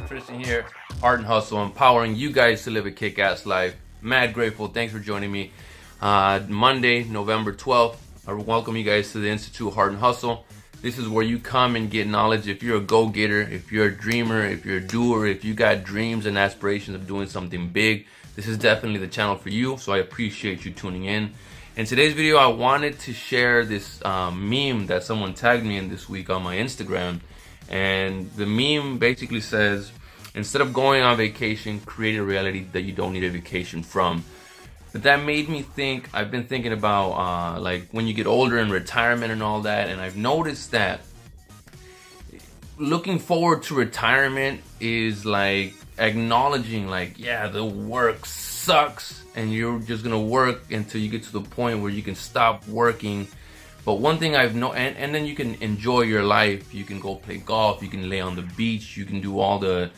Tristan here, Heart and Hustle, empowering you guys to live a kick-ass life. Mad grateful. Thanks for joining me. Monday, November 12th. I welcome you guys to the Institute Heart and Hustle. This is where you come and get knowledge. If you're a go-getter, if you're a dreamer, if you're a doer, if you got dreams and aspirations of doing something big, this is definitely the channel for you. So I appreciate you tuning in. In today's video, I wanted to share this meme that someone tagged me in this week on my Instagram. And the meme basically says, instead of going on vacation, create a reality that you don't need a vacation from. But that made me think. I've been thinking about like when you get older and retirement and all that, and I've noticed that looking forward to retirement is like acknowledging, like, yeah, the work sucks and you're just gonna work until you get to the point where you can stop working. But one thing I've known, and then you can enjoy your life. You can go play golf, you can lay on the beach, you can do all the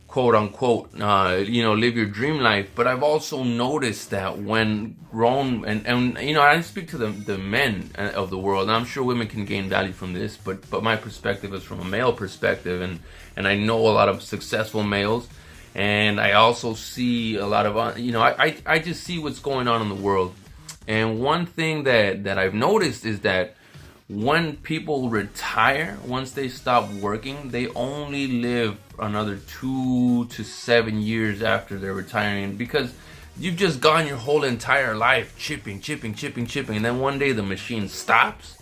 quote unquote, live your dream life. But I've also noticed that when grown, and I speak to the men of the world, and I'm sure women can gain value from this, but my perspective is from a male perspective, and I know a lot of successful males, and I also see a lot of, I just see what's going on in the world. And one thing that I've noticed is that when people retire, once they stop working, they only live another 2 to 7 years after they're retiring, because you've just gone your whole entire life chipping, and then one day the machine stops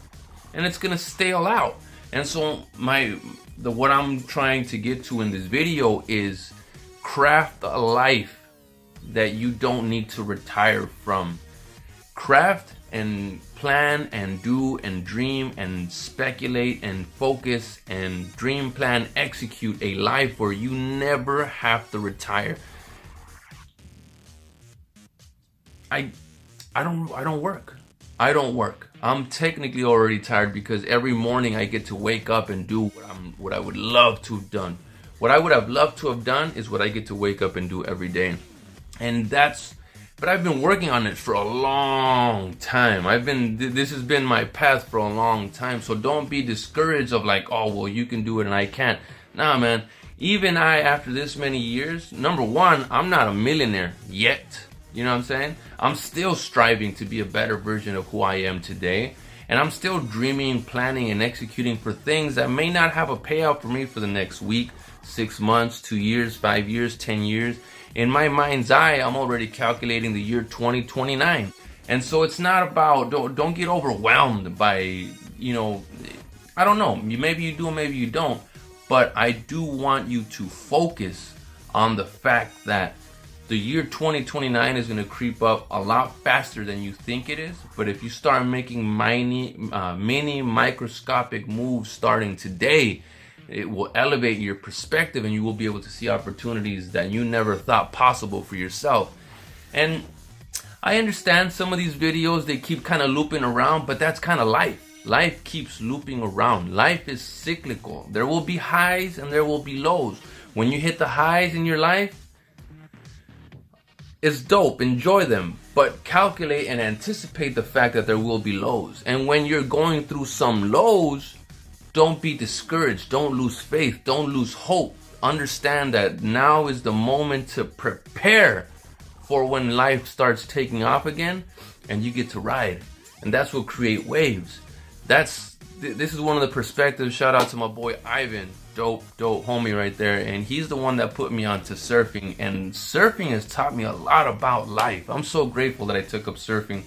and it's gonna stale out. And so what I'm trying to get to in this video is craft a life that you don't need to retire from. Craft and plan and do and dream and speculate and focus and dream, plan, execute a life where you never have to retire. I don't work. I'm technically already tired because every morning I get to wake up and do what I would love to have done. What I would have loved to have done is what I get to wake up and do every day. But I've been working on it for a long time. This has been my path for a long time. So don't be discouraged of like, oh, well, you can do it and I can't. Nah, man. Even after this many years, number one, I'm not a millionaire yet. You know what I'm saying? I'm still striving to be a better version of who I am today. And I'm still dreaming, planning, and executing for things that may not have a payout for me for the next week, 6 months, 2 years, 5 years, 10 years. In my mind's eye, I'm already calculating the year 2029. And so it's not about, don't get overwhelmed by, I don't know, maybe you do, maybe you don't. But I do want you to focus on the fact that the year 2029 is going to creep up a lot faster than you think it is. But if you start making mini microscopic moves starting today, it will elevate your perspective and you will be able to see opportunities that you never thought possible for yourself. And I understand some of these videos, they keep kind of looping around, but that's kind of life. Life keeps looping around. Life is cyclical. There will be highs and there will be lows. When you hit the highs in your life, it's dope, enjoy them, but calculate and anticipate the fact that there will be lows. And when you're going through some lows, don't be discouraged. Don't lose faith. Don't lose hope. Understand that now is the moment to prepare for when life starts taking off again and you get to ride. And that's what create waves. This is one of the perspectives. Shout out to my boy Ivan. Dope homie right there. And he's the one that put me onto surfing. And surfing has taught me a lot about life. I'm so grateful that I took up surfing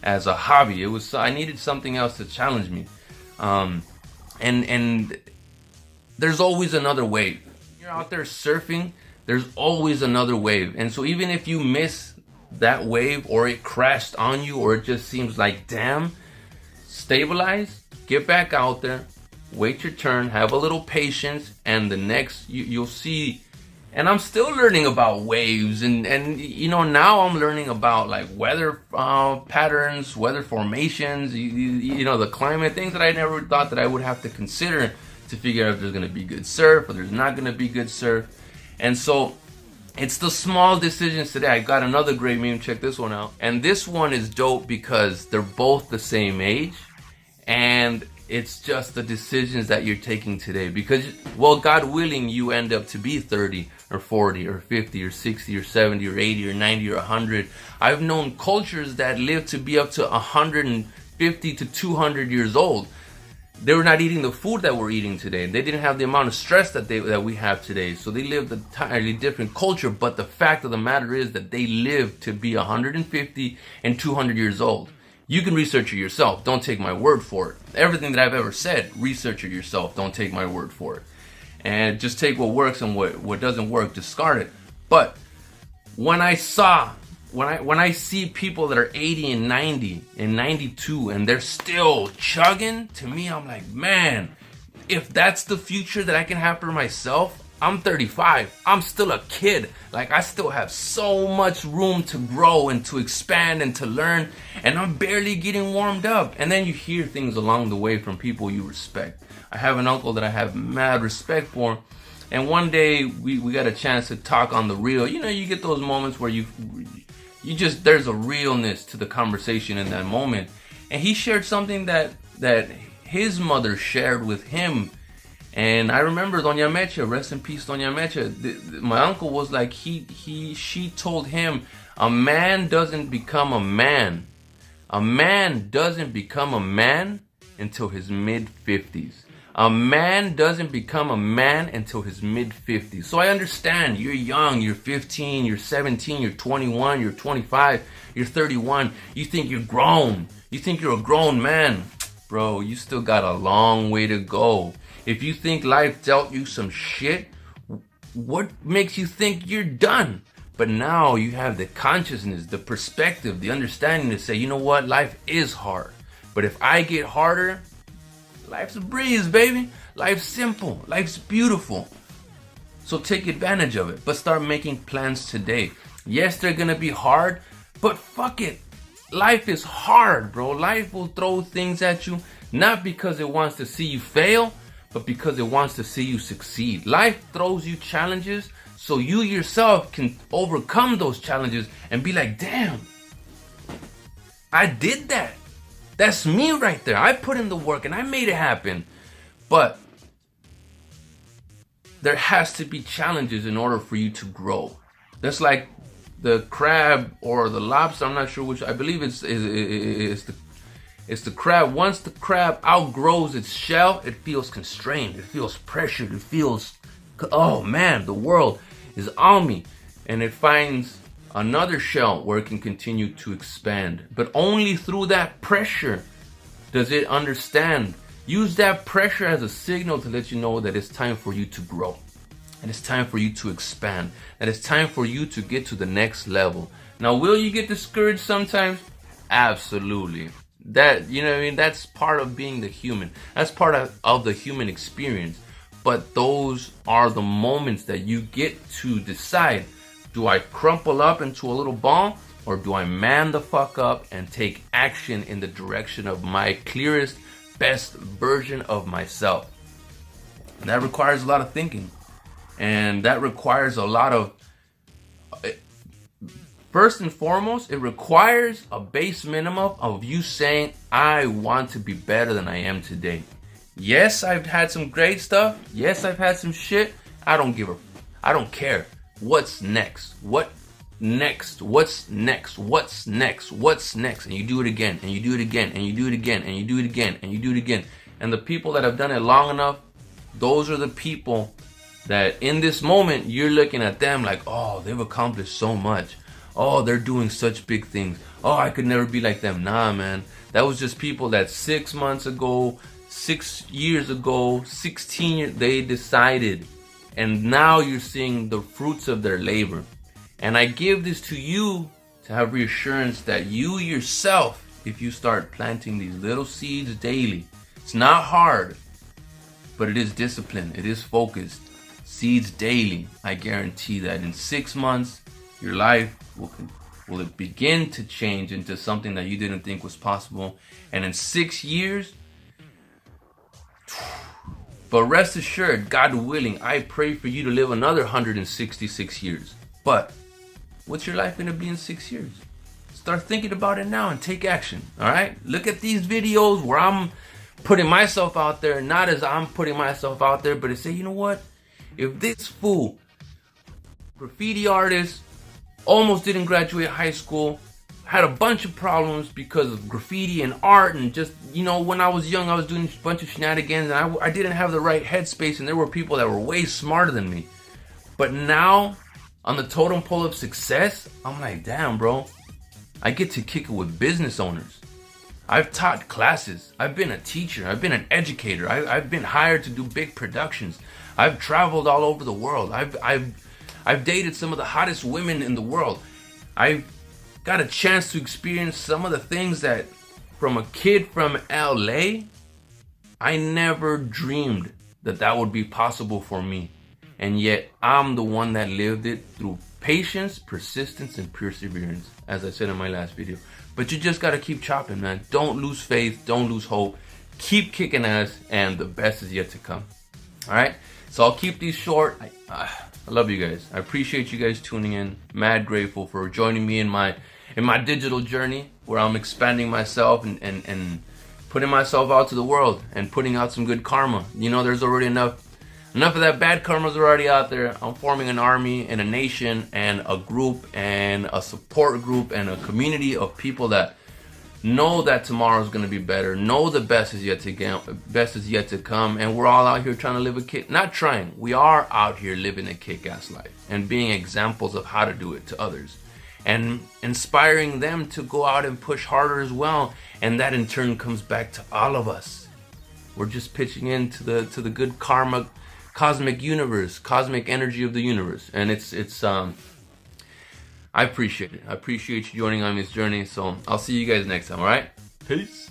as a hobby. I needed something else to challenge me. And there's always another wave. You're out there surfing, there's always another wave. And so even if you miss that wave, or it crashed on you, or it just seems like, damn, stabilize, get back out there, wait your turn, have a little patience, and the next you'll see. And I'm still learning about waves, and now I'm learning about like weather patterns, weather formations, the climate, things that I never thought that I would have to consider to figure out if there's going to be good surf or there's not going to be good surf. And so it's the small decisions today. I got another great meme, check this one out. And this one is dope because they're both the same age, and It's just the decisions that you're taking today. Because, well, God willing, you end up to be 30 or 40 or 50 or 60 or 70 or 80 or 90 or 100. I've known cultures that live to be up to 150 to 200 years old. They were not eating the food that we're eating today. They didn't have the amount of stress that we have today. So they lived an entirely different culture. But the fact of the matter is that they lived to be 150 and 200 years old. You can research it yourself. Don't take my word for it. Everything that I've ever said, research it yourself. Don't take my word for it. And just take what works and what doesn't work, discard it. But when I see people that are 80 and 90 and 92 and they're still chugging, to me, I'm like, man, if that's the future that I can have for myself, I'm 35. I'm still a kid. Like, I still have so much room to grow and to expand and to learn. And I'm barely getting warmed up. And then you hear things along the way from people you respect. I have an uncle that I have mad respect for. And one day we got a chance to talk on the real. You know, you get those moments where you just, there's a realness to the conversation in that moment. And he shared something that his mother shared with him. And I remember Doña Mecha, rest in peace, Doña Mecha. My uncle was like, she told him, a man doesn't become a man. A man doesn't become a man until his mid-50s. A man doesn't become a man until his mid-50s. So I understand, you're young, you're 15, you're 17, you're 21, you're 25, you're 31. You think you're grown. You think you're a grown man. Bro, you still got a long way to go. If you think life dealt you some shit, what makes you think you're done? But now you have the consciousness, the perspective, the understanding to say, you know what? Life is hard. But if I get harder, life's a breeze, baby. Life's simple. Life's beautiful. So take advantage of it. But start making plans today. Yes, they're going to be hard, but fuck it. Life is hard, bro. Life will throw things at you, not because it wants to see you fail, but because it wants to see you succeed. Life throws you challenges so you yourself can overcome those challenges and be like, damn, I did that. That's me right there. I put in the work and I made it happen. But there has to be challenges in order for you to grow. That's like the crab or the lobster. I'm not sure which. I believe it's the crab. Once the crab outgrows its shell, it feels constrained. It feels pressured. It feels, oh man, the world is on me. And it finds another shell where it can continue to expand. But only through that pressure does it understand. Use that pressure as a signal to let you know that it's time for you to grow. And it's time for you to expand. And it's time for you to get to the next level. Now, will you get discouraged sometimes? Absolutely. That, you know what I mean? That's part of being the human. That's part of the human experience. But those are the moments that you get to decide. Do I crumple up into a little ball, or do I man the fuck up and take action in the direction of my clearest, best version of myself? And that requires a lot of thinking. And that requires a lot of, first and foremost, it requires a base minimum of you saying, I want to be better than I am today. Yes, I've had some great stuff. Yes, I've had some shit. I don't care. What's next? What next? What's next? What's next? What's next? And you do it again, and you do it again, and you do it again, and you do it again, and you do it again. And the people that have done it long enough, those are the people that in this moment, you're looking at them like, oh, they've accomplished so much. Oh, they're doing such big things. Oh, I could never be like them. Nah, man. That was just people that 6 months ago, 6 years ago, 16 years, they decided. And now you're seeing the fruits of their labor. And I give this to you to have reassurance that you yourself, if you start planting these little seeds daily, it's not hard, but it is discipline. It is focused. Seeds daily. I guarantee that in 6 months, your life will it begin to change into something that you didn't think was possible. And in 6 years, but rest assured, God willing, I pray for you to live another 166 years. But what's your life going to be in 6 years? Start thinking about it now and take action. All right? Look at these videos where I'm putting myself out there, not as I'm putting myself out there, but to say, you know what? If this fool, graffiti artist, almost didn't graduate high school, had a bunch of problems because of graffiti and art, and just, when I was young, I was doing a bunch of shenanigans, and I didn't have the right headspace, and there were people that were way smarter than me. But now, on the totem pole of success, I'm like, damn, bro, I get to kick it with business owners. I've taught classes. I've been a teacher. I've been an educator. I've been hired to do big productions. I've traveled all over the world. I've dated some of the hottest women in the world. I've got a chance to experience some of the things that, from a kid from LA, I never dreamed that would be possible for me. And yet, I'm the one that lived it through patience, persistence, and perseverance, as I said in my last video. But you just gotta keep chopping, man. Don't lose faith. Don't lose hope. Keep kicking ass, and the best is yet to come. All right? So I'll keep these short. I love you guys. I appreciate you guys tuning in. Mad grateful for joining me in my digital journey, where I'm expanding myself and putting myself out to the world and putting out some good karma. There's already enough of that bad karma's already out there. I'm forming an army and a nation and a group and a support group and a community of people that know that tomorrow's going to be better, know the best is yet to come, and we're all out here trying to live we are out here living a kick-ass life and being examples of how to do it to others, and inspiring them to go out and push harder as well, and that in turn comes back to all of us. We're just pitching into the good karma, cosmic universe, cosmic energy of the universe, and it's I appreciate it. I appreciate you joining on this journey. So I'll see you guys next time. All right? Peace.